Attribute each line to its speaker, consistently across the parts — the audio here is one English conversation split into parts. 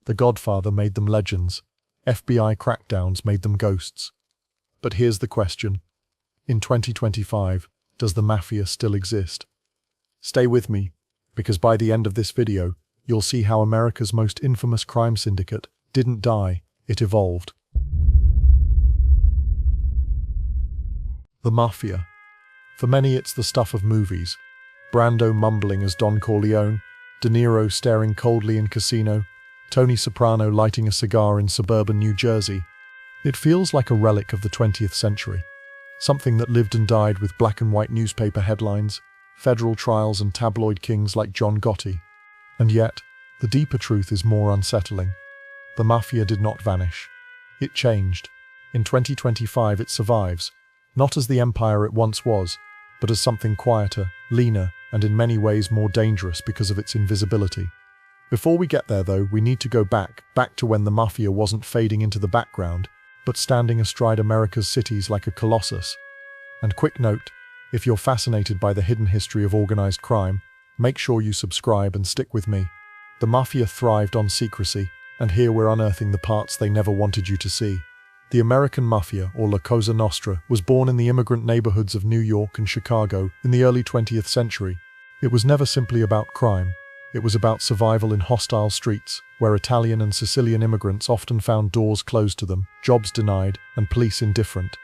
Speaker 1: The Godfather made them legends. FBI crackdowns made them ghosts. But here's the question. In 2025, does the Mafia still exist? Stay with me, because by the end of this video, you'll see how America's most infamous crime syndicate didn't die, it evolved. The Mafia. For many, it's the stuff of movies. Brando mumbling as Don Corleone, De Niro staring coldly in Casino, Tony Soprano lighting a cigar in suburban New Jersey. It feels like a relic of the 20th century. Something that lived and died with black and white newspaper headlines, federal trials and tabloid kings like John Gotti. And yet, the deeper truth is more unsettling. The Mafia did not vanish. It changed. In 2025 it survives, not as the empire it once was, but as something quieter, leaner, and in many ways more dangerous because of its invisibility. Before we get there though, we need to go back to when the Mafia wasn't fading into the background, but standing astride America's cities like a colossus. And quick note, if you're fascinated by the hidden history of organized crime, make sure you subscribe and stick with me. The Mafia thrived on secrecy, and here we're unearthing the parts they never wanted you to see. The American Mafia, or La Cosa Nostra, was born in the immigrant neighborhoods of New York and Chicago in the early 20th century. It was never simply about crime. It was about survival in hostile streets, where Italian and Sicilian immigrants often found doors closed to them, jobs denied, and police indifferent.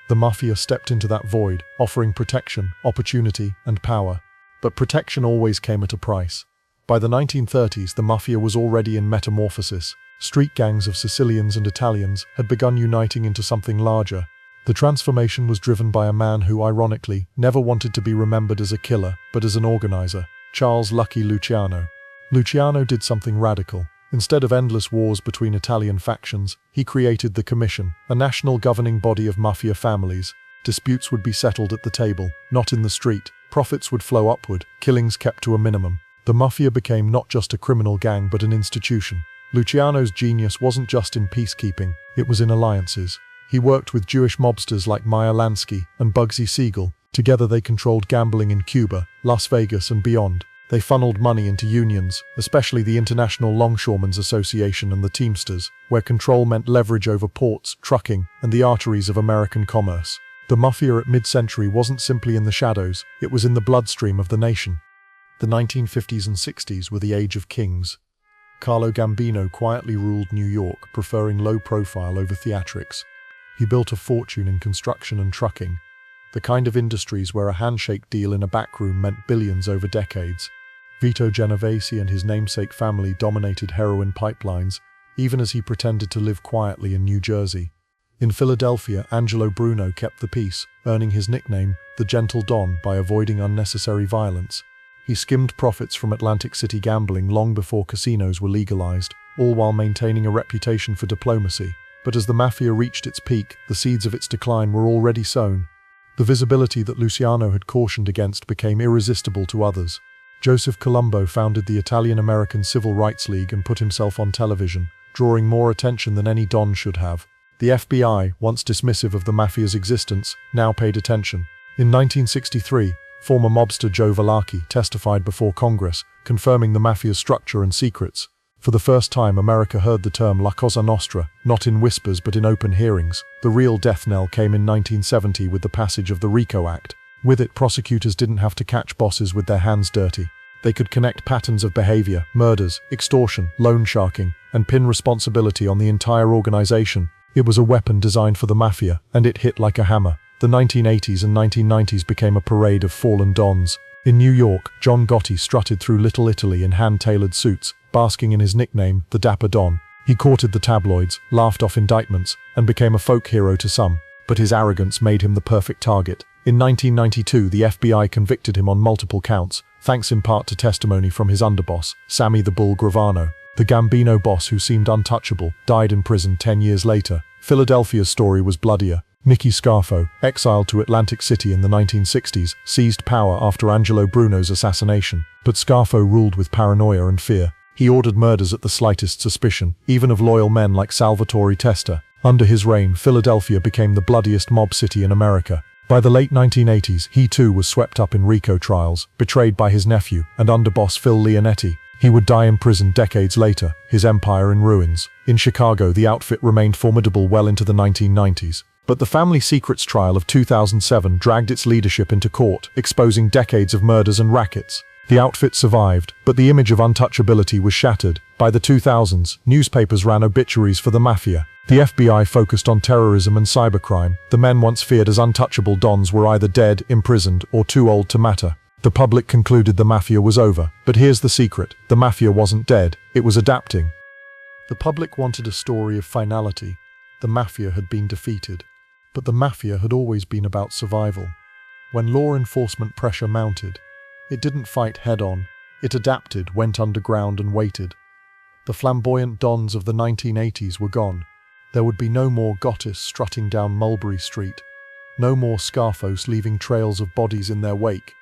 Speaker 1: The Mafia stepped into that void, offering protection, opportunity, and power. But protection always came at a price. By the 1930s, the Mafia was already in metamorphosis. Street gangs of Sicilians and Italians had begun uniting into something larger. The transformation was driven by a man who, ironically, never wanted to be remembered as a killer, but as an organizer, Charles "Lucky" Luciano. Luciano did something radical. Instead of endless wars between Italian factions, he created the Commission, a national governing body of Mafia families. Disputes would be settled at the table, not in the street. Profits would flow upward, killings kept to a minimum. The Mafia became not just a criminal gang but an institution. Luciano's genius wasn't just in peacekeeping, it was in alliances. He worked with Jewish mobsters like Meyer, Lansky, and Bugsy Siegel. Together they controlled gambling in Cuba, Las Vegas, and beyond. They funneled money into unions, especially the International Longshoremen's Association and the Teamsters, where control meant leverage over ports, trucking, and the arteries of American commerce. The Mafia at mid-century wasn't simply in the shadows, it was in the bloodstream of the nation. The 1950s and 60s were the age of kings. Carlo Gambino quietly ruled New York, preferring low profile over theatrics. He built a fortune in construction and trucking, the kind of industries where a handshake deal in a backroom meant billions over decades. Vito Genovese and his namesake family dominated heroin pipelines, even as he pretended to live quietly in New Jersey. In Philadelphia, Angelo Bruno kept the peace, earning his nickname, the Gentle Don, by avoiding unnecessary violence. He skimmed profits from Atlantic City gambling long before casinos were legalized, all while maintaining a reputation for diplomacy. But as the Mafia reached its peak, the seeds of its decline were already sown. The visibility that Luciano had cautioned against became irresistible to others. Joseph Colombo founded the Italian-American Civil Rights League and put himself on television, drawing more attention than any Don should have. The FBI, once dismissive of the Mafia's existence, now paid attention. In 1963, former mobster Joe Valacchi testified before Congress, confirming the Mafia's structure and secrets. For the first time, America heard the term La Cosa Nostra, not in whispers but in open hearings. The real death knell came in 1970 with the passage of the RICO Act. With it, prosecutors didn't have to catch bosses with their hands dirty. They could connect patterns of behavior, murders, extortion, loan sharking, and pin responsibility on the entire organization. It was a weapon designed for the Mafia, and it hit like a hammer. The 1980s and 1990s became a parade of fallen dons. In New York, John Gotti strutted through Little Italy in hand-tailored suits, basking in his nickname, the Dapper Don. He courted the tabloids, laughed off indictments, and became a folk hero to some. But his arrogance made him the perfect target. In 1992, the FBI convicted him on multiple counts, thanks in part to testimony from his underboss, Sammy the Bull Gravano. The Gambino boss, who seemed untouchable, died in prison 10 years later. Philadelphia's story was bloodier. Nicky Scarfo, exiled to Atlantic City in the 1960s, seized power after Angelo Bruno's assassination. But Scarfo ruled with paranoia and fear. He ordered murders at the slightest suspicion, even of loyal men like Salvatore Testa. Under his reign, Philadelphia became the bloodiest mob city in America. By the late 1980s, he too was swept up in RICO trials, betrayed by his nephew and underboss Phil Leonetti. He would die in prison decades later, his empire in ruins. In Chicago, the outfit remained formidable well into the 1990s. But the family secrets trial of 2007 dragged its leadership into court, exposing decades of murders and rackets. The outfit survived, but the image of untouchability was shattered. By the 2000s, newspapers ran obituaries for the mafia. The FBI focused on terrorism and cybercrime. The men once feared as untouchable dons were either dead, imprisoned, or too old to matter. The public concluded the mafia was over. But here's the secret: the mafia wasn't dead, it was adapting. The public wanted a story of finality. The mafia had been defeated. But the mafia had always been about survival. When law enforcement pressure mounted, it didn't fight head-on. It adapted, went underground and waited. The flamboyant dons of the 1980s were gone. There would be no more Gottis strutting down Mulberry Street. No more Scarfos leaving trails of bodies in their wake.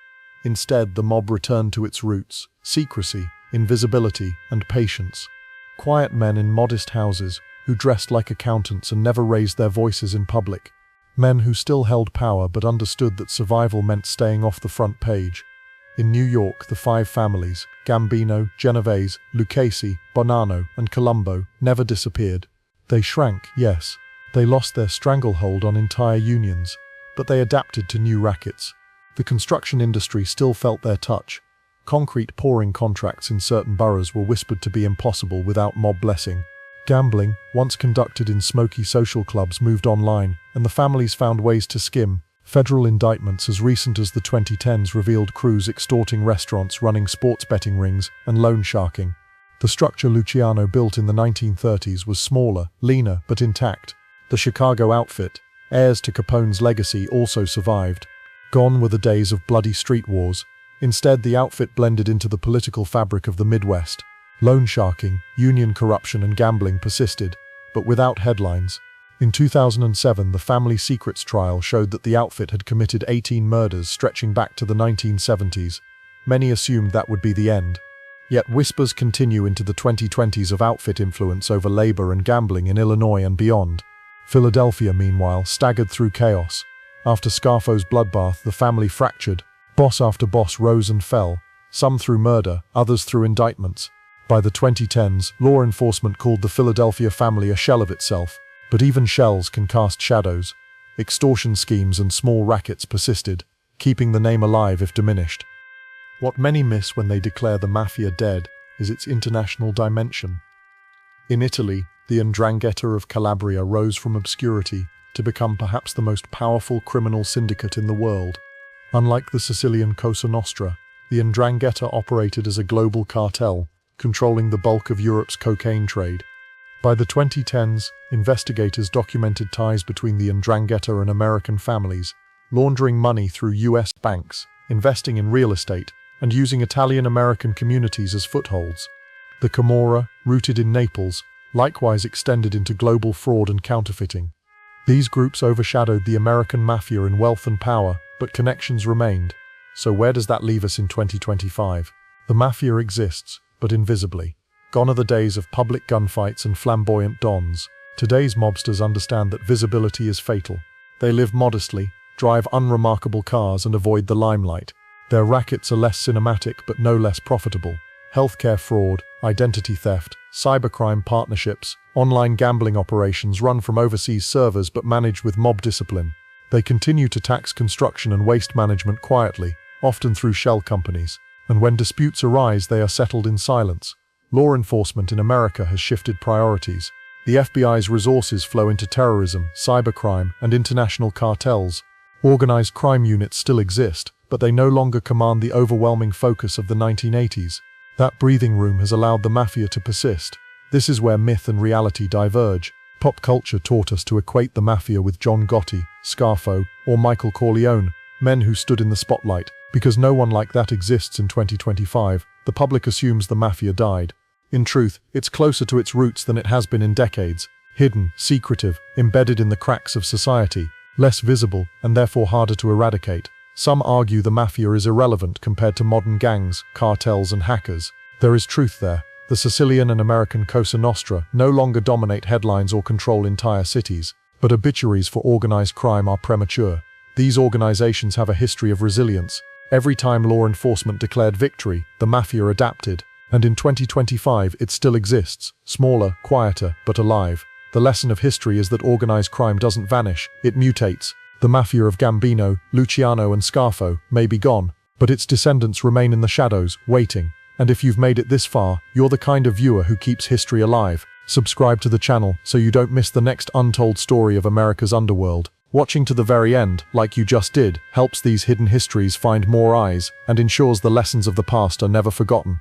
Speaker 1: Instead, the mob returned to its roots: secrecy, invisibility, and patience. Quiet men in modest houses, who dressed like accountants and never raised their voices in public. Men who still held power but understood that survival meant staying off the front page. In New York, the five families, Gambino, Genovese, Lucchese, Bonanno, and Colombo, never disappeared. They shrank, yes. They lost their stranglehold on entire unions, but they adapted to new rackets. The construction industry still felt their touch. Concrete pouring contracts in certain boroughs were whispered to be impossible without mob blessing. Gambling, once conducted in smoky social clubs, moved online, and the families found ways to skim. Federal indictments as recent as the 2010s revealed crews extorting restaurants, running sports betting rings, and loan sharking. The structure Luciano built in the 1930s was smaller, leaner, but intact. The Chicago outfit, heirs to Capone's legacy, also survived. Gone were the days of bloody street wars. Instead, the outfit blended into the political fabric of the Midwest. Loan sharking, union corruption, and gambling persisted, but without headlines. In 2007, the family secrets trial showed that the outfit had committed 18 murders stretching back to the 1970s. Many assumed that would be the end. Yet whispers continue into the 2020s of outfit influence over labor and gambling in Illinois and beyond. Philadelphia, meanwhile, staggered through chaos. After Scarfo's bloodbath, the family fractured. Boss after boss rose and fell, some through murder, others through indictments. By the 2010s, law enforcement called the Philadelphia family a shell of itself. But even shells can cast shadows. Extortion schemes and small rackets persisted, keeping the name alive if diminished. What many miss when they declare the mafia dead is its international dimension. In Italy, the Ndrangheta of Calabria rose from obscurity to become perhaps the most powerful criminal syndicate in the world. Unlike the Sicilian Cosa Nostra, the Ndrangheta operated as a global cartel, controlling the bulk of Europe's cocaine trade. By the 2010s, investigators documented ties between the Ndrangheta and American families, laundering money through US banks, investing in real estate, and using Italian-American communities as footholds. The Camorra, rooted in Naples, likewise extended into global fraud and counterfeiting. These groups overshadowed the American Mafia in wealth and power, but connections remained. So where does that leave us in 2025? The Mafia exists, but invisibly. Gone are the days of public gunfights and flamboyant dons. Today's mobsters understand that visibility is fatal. They live modestly, drive unremarkable cars, and avoid the limelight. Their rackets are less cinematic but no less profitable. Healthcare fraud, identity theft, cybercrime partnerships, online gambling operations run from overseas servers but managed with mob discipline. They continue to tax construction and waste management quietly, often through shell companies. And when disputes arise, they are settled in silence. Law enforcement in America has shifted priorities. The FBI's resources flow into terrorism, cybercrime, and international cartels. Organized crime units still exist, but they no longer command the overwhelming focus of the 1980s. That breathing room has allowed the mafia to persist. This is where myth and reality diverge. Pop culture taught us to equate the mafia with John Gotti, Scarfo, or Michael Corleone, men who stood in the spotlight. Because no one like that exists in 2025, the public assumes the mafia died. In truth, it's closer to its roots than it has been in decades. Hidden, secretive, embedded in the cracks of society, less visible, and therefore harder to eradicate. Some argue the mafia is irrelevant compared to modern gangs, cartels, and hackers. There is truth there. The Sicilian and American Cosa Nostra no longer dominate headlines or control entire cities, but obituaries for organized crime are premature. These organizations have a history of resilience. Every time law enforcement declared victory, the mafia adapted. And in 2025, it still exists, smaller, quieter, but alive. The lesson of history is that organized crime doesn't vanish, it mutates. The mafia of Gambino, Luciano and Scarfo may be gone, but its descendants remain in the shadows, waiting. And if you've made it this far, you're the kind of viewer who keeps history alive. Subscribe to the channel so you don't miss the next untold story of America's underworld. Watching to the very end, like you just did, helps these hidden histories find more eyes and ensures the lessons of the past are never forgotten.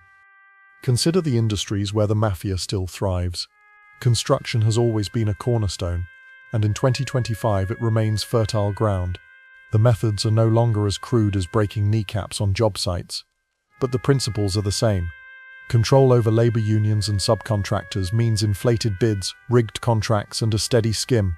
Speaker 1: Consider the industries where the mafia still thrives. Construction has always been a cornerstone, and in 2025 it remains fertile ground. The methods are no longer as crude as breaking kneecaps on job sites, but the principles are the same. Control over labor unions and subcontractors means inflated bids, rigged contracts, and a steady skim.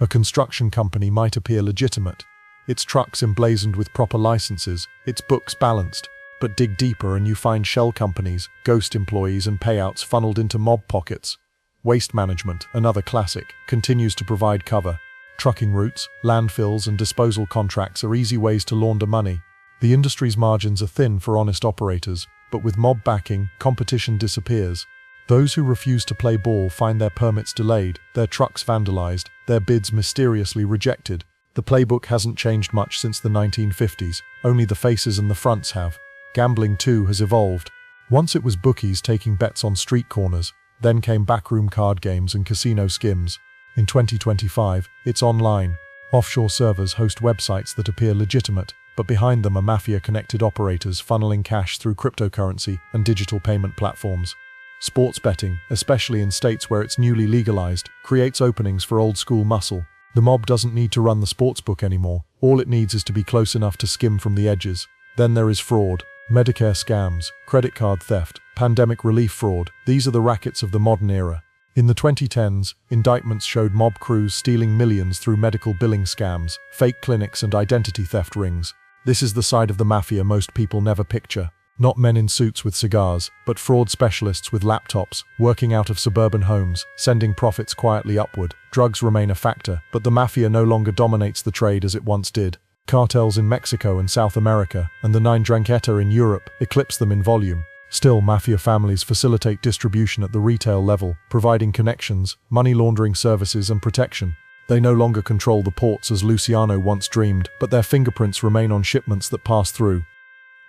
Speaker 1: A construction company might appear legitimate, its trucks emblazoned with proper licenses, its books balanced, but dig deeper and you find shell companies, ghost employees and payouts funneled into mob pockets. Waste management, another classic, continues to provide cover. Trucking routes, landfills and disposal contracts are easy ways to launder money. The industry's margins are thin for honest operators, but with mob backing, competition disappears. Those who refuse to play ball find their permits delayed, their trucks vandalized, their bids mysteriously rejected. The playbook hasn't changed much since the 1950s, only the faces and the fronts have. Gambling too has evolved. Once it was bookies taking bets on street corners, then came backroom card games and casino skims. In 2025, it's online. Offshore servers host websites that appear legitimate, but behind them are mafia-connected operators funneling cash through cryptocurrency and digital payment platforms. Sports betting, especially in states where it's newly legalized, creates openings for old-school muscle. The mob doesn't need to run the sportsbook anymore. All it needs is to be close enough to skim from the edges. Then there is fraud. Medicare scams, credit card theft, pandemic relief fraud, these are the rackets of the modern era. In the 2010s, indictments showed mob crews stealing millions through medical billing scams, fake clinics and identity theft rings. This is the side of the mafia most people never picture. Not men in suits with cigars, but fraud specialists with laptops, working out of suburban homes, sending profits quietly upward. Drugs remain a factor, but the mafia no longer dominates the trade as it once did. Cartels in Mexico and South America, and the Ndrangheta in Europe, eclipse them in volume. Still, mafia families facilitate distribution at the retail level, providing connections, money laundering services and protection. They no longer control the ports as Luciano once dreamed, but their fingerprints remain on shipments that pass through.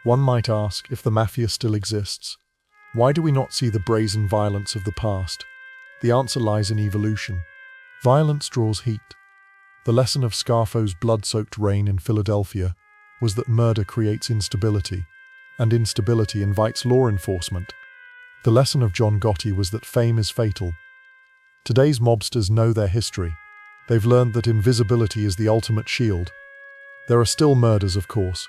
Speaker 1: One might ask if the mafia still exists. Why do we not see the brazen violence of the past? The answer lies in evolution. Violence draws heat. The lesson of Scarfo's blood-soaked reign in Philadelphia was that murder creates instability, and instability invites law enforcement. The lesson of John Gotti was that fame is fatal. Today's mobsters know their history. They've learned that invisibility is the ultimate shield. There are still murders, of course,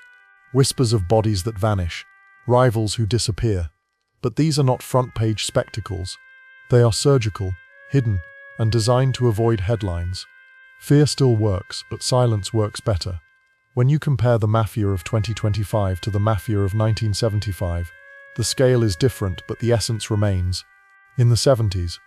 Speaker 1: whispers of bodies that vanish, rivals who disappear. But these are not front-page spectacles. They are surgical, hidden, and designed to avoid headlines. Fear still works, but silence works better. When you compare the mafia of 2025 to the mafia of 1975, the scale is different, but the essence remains. In the 70s,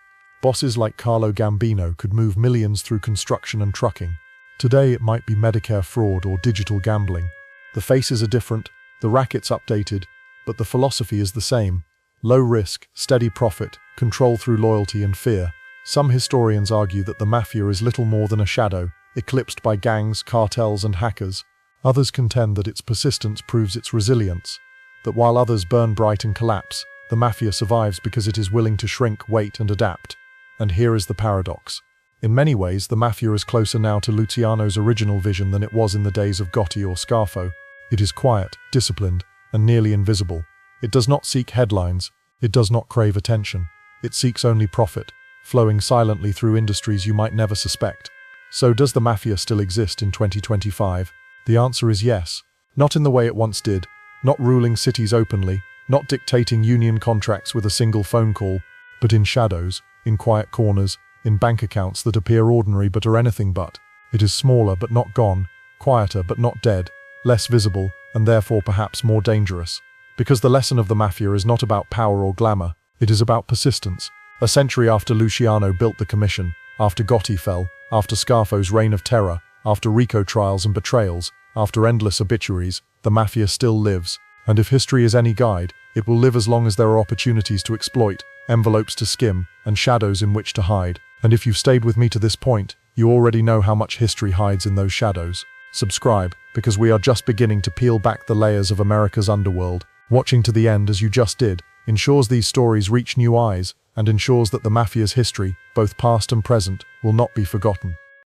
Speaker 1: bosses like Carlo Gambino could move millions through construction and trucking. Today it might be Medicare fraud or digital gambling. The faces are different, the rackets updated, but the philosophy is the same. Low risk, steady profit, control through loyalty and fear. Some historians argue that the mafia is little more than a shadow, eclipsed by gangs, cartels and hackers. Others contend that its persistence proves its resilience, that while others burn bright and collapse, the mafia survives because it is willing to shrink, wait and adapt. And here is the paradox. In many ways, the mafia is closer now to Luciano's original vision than it was in the days of Gotti or Scarfo. It is quiet, disciplined, and nearly invisible. It does not seek headlines. It does not crave attention. It seeks only profit, flowing silently through industries you might never suspect. So does the mafia still exist in 2025? The answer is yes. Not in the way it once did, not ruling cities openly, not dictating union contracts with a single phone call, but in shadows, in quiet corners, in bank accounts that appear ordinary but are anything but. It is smaller but not gone, quieter but not dead, less visible and therefore perhaps more dangerous. Because the lesson of the mafia is not about power or glamour, it is about persistence. A century after Luciano built the commission, after Gotti fell, after Scarfo's reign of terror, after RICO trials and betrayals, after endless obituaries, the mafia still lives. And if history is any guide, It will live as long as there are opportunities to exploit, envelopes to skim, and shadows in which to hide. And if you've stayed with me to this point, you already know how much history hides in those shadows. Subscribe, because we are just beginning to peel back the layers of America's underworld. Watching to the end, as you just did, ensures these stories reach new eyes, and ensures that the Mafia's history, both past and present, will not be forgotten.